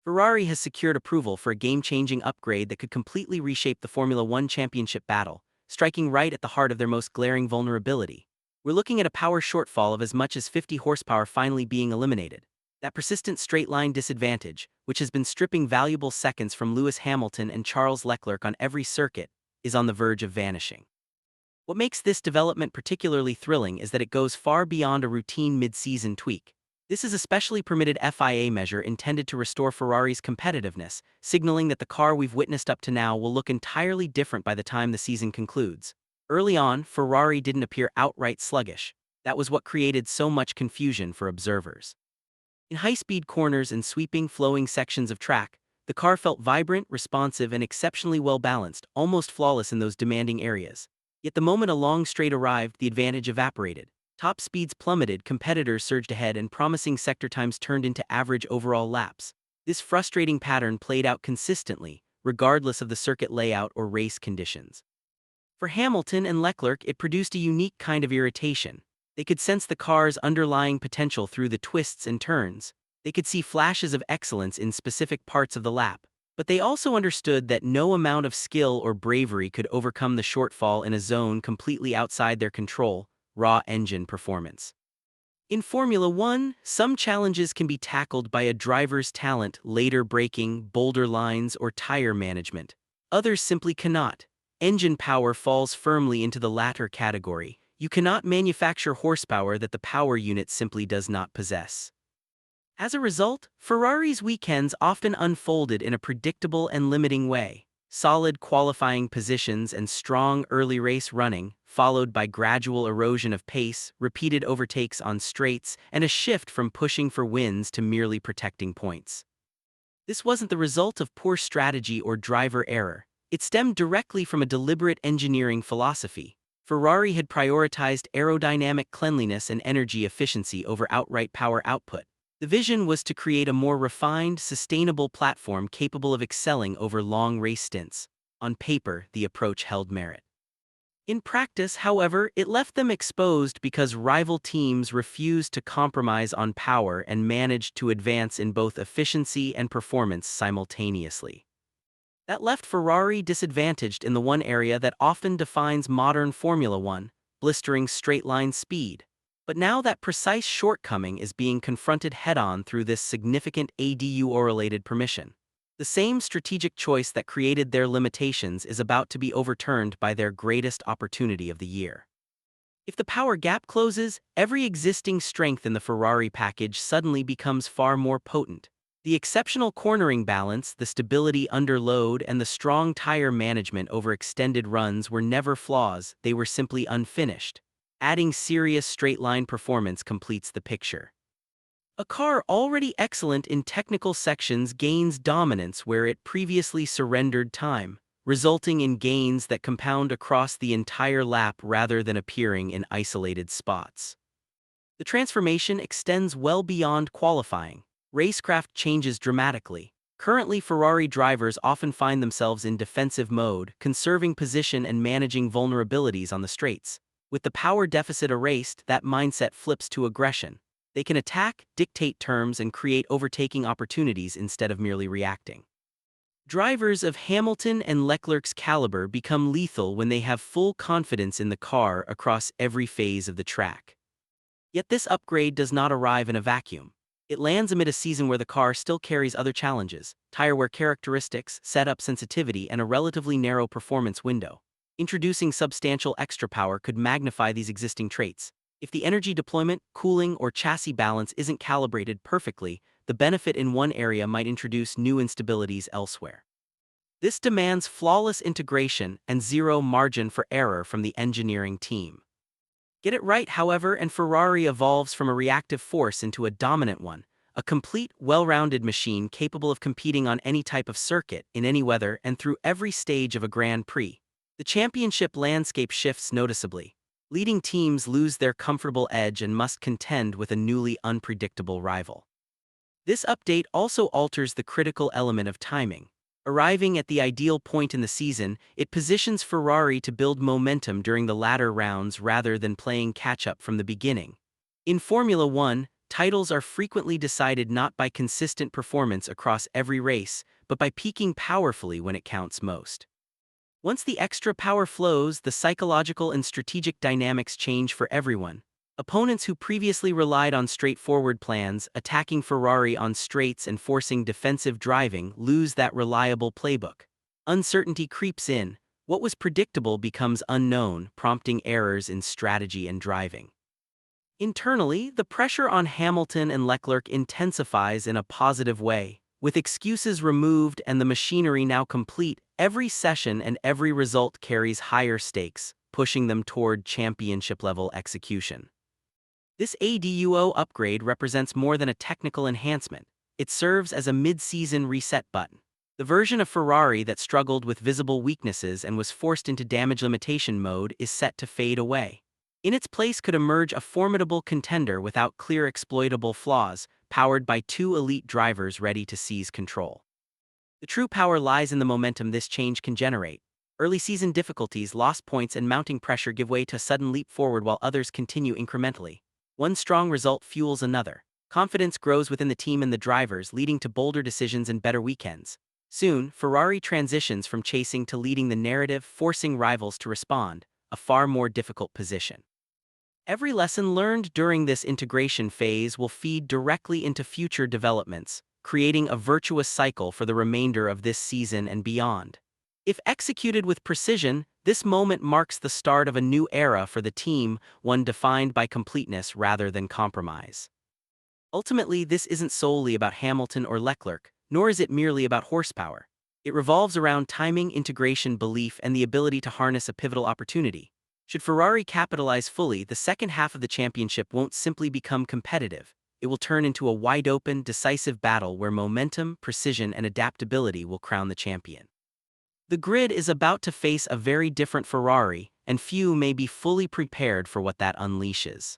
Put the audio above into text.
Ferrari has secured approval for a game-changing upgrade that could completely reshape the Formula One championship battle, striking right at the heart of their most glaring vulnerability. We're looking at a power shortfall of as much as 50 horsepower finally being eliminated. That persistent straight-line disadvantage, which has been stripping valuable seconds from Lewis Hamilton and Charles Leclerc on every circuit, is on the verge of vanishing. What makes this development particularly thrilling is that it goes far beyond a routine mid-season tweak. This is a specially permitted FIA measure intended to restore Ferrari's competitiveness, signaling that the car we've witnessed up to now will look entirely different by the time the season concludes. Early on, Ferrari didn't appear outright sluggish. That was what created so much confusion for observers. In high-speed corners and sweeping, flowing sections of track, the car felt vibrant, responsive, and exceptionally well-balanced, almost flawless in those demanding areas. Yet the moment a long straight arrived, the advantage evaporated. Top speeds plummeted, competitors surged ahead, and promising sector times turned into average overall laps. This frustrating pattern played out consistently, regardless of the circuit layout or race conditions. For Hamilton and Leclerc, it produced a unique kind of irritation. They could sense the car's underlying potential through the twists and turns. They could see flashes of excellence in specific parts of the lap. But they also understood that no amount of skill or bravery could overcome the shortfall in a zone completely outside their control: raw engine performance. In Formula One, some challenges can be tackled by a driver's talent, later braking, boulder lines, or tire management. Others simply cannot. Engine power falls firmly into the latter category. You cannot manufacture horsepower that the power unit simply does not possess. As a result, Ferrari's weekends often unfolded in a predictable and limiting way. Solid qualifying positions and strong early race running, followed by gradual erosion of pace, repeated overtakes on straights, and a shift from pushing for wins to merely protecting points. This wasn't the result of poor strategy or driver error. It stemmed directly from a deliberate engineering philosophy. Ferrari had prioritized aerodynamic cleanliness and energy efficiency over outright power output. The vision was to create a more refined, sustainable platform capable of excelling over long race stints. On paper, the approach held merit. In practice, however, it left them exposed because rival teams refused to compromise on power and managed to advance in both efficiency and performance simultaneously. That left Ferrari disadvantaged in the one area that often defines modern Formula One: blistering straight-line speed. But now that precise shortcoming is being confronted head-on through this significant ADUO-related permission. The same strategic choice that created their limitations is about to be overturned by their greatest opportunity of the year. If the power gap closes, every existing strength in the Ferrari package suddenly becomes far more potent. The exceptional cornering balance, the stability under load, and the strong tire management over extended runs were never flaws, they were simply unfinished. Adding serious straight-line performance completes the picture. A car already excellent in technical sections gains dominance where it previously surrendered time, resulting in gains that compound across the entire lap rather than appearing in isolated spots. The transformation extends well beyond qualifying. Racecraft changes dramatically. Currently, Ferrari drivers often find themselves in defensive mode, conserving position and managing vulnerabilities on the straights. With the power deficit erased, that mindset flips to aggression. They can attack, dictate terms, and create overtaking opportunities instead of merely reacting. Drivers of Hamilton and Leclerc's caliber become lethal when they have full confidence in the car across every phase of the track. Yet this upgrade does not arrive in a vacuum. It lands amid a season where the car still carries other challenges: tire wear characteristics, setup sensitivity, and a relatively narrow performance window. Introducing substantial extra power could magnify these existing traits. If the energy deployment, cooling, or chassis balance isn't calibrated perfectly, the benefit in one area might introduce new instabilities elsewhere. This demands flawless integration and zero margin for error from the engineering team. Get it right, however, and Ferrari evolves from a reactive force into a dominant one, a complete, well-rounded machine capable of competing on any type of circuit, in any weather, and through every stage of a Grand Prix. The championship landscape shifts noticeably. Leading teams lose their comfortable edge and must contend with a newly unpredictable rival. This update also alters the critical element of timing. Arriving at the ideal point in the season, it positions Ferrari to build momentum during the latter rounds rather than playing catch-up from the beginning. In Formula One, titles are frequently decided not by consistent performance across every race, but by peaking powerfully when it counts most. Once the extra power flows, the psychological and strategic dynamics change for everyone. Opponents who previously relied on straightforward plans, attacking Ferrari on straights and forcing defensive driving, lose that reliable playbook. Uncertainty creeps in. What was predictable becomes unknown, prompting errors in strategy and driving. Internally, the pressure on Hamilton and Leclerc intensifies in a positive way. With excuses removed and the machinery now complete, every session and every result carries higher stakes, pushing them toward championship-level execution. This ADUO upgrade represents more than a technical enhancement. It serves as a mid-season reset button. The version of Ferrari that struggled with visible weaknesses and was forced into damage limitation mode is set to fade away. In its place could emerge a formidable contender without clear exploitable flaws, powered by two elite drivers ready to seize control. The true power lies in the momentum this change can generate. Early season difficulties, lost points, and mounting pressure give way to a sudden leap forward while others continue incrementally. One strong result fuels another. Confidence grows within the team and the drivers, leading to bolder decisions and better weekends. Soon, Ferrari transitions from chasing to leading the narrative, forcing rivals to respond, a far more difficult position. Every lesson learned during this integration phase will feed directly into future developments, creating a virtuous cycle for the remainder of this season and beyond. If executed with precision, this moment marks the start of a new era for the team, one defined by completeness rather than compromise. Ultimately, this isn't solely about Hamilton or Leclerc, nor is it merely about horsepower. It revolves around timing, integration, belief, and the ability to harness a pivotal opportunity. Should Ferrari capitalize fully, the second half of the championship won't simply become competitive. It will turn into a wide-open, decisive battle where momentum, precision, and adaptability will crown the champion. The grid is about to face a very different Ferrari, and few may be fully prepared for what that unleashes.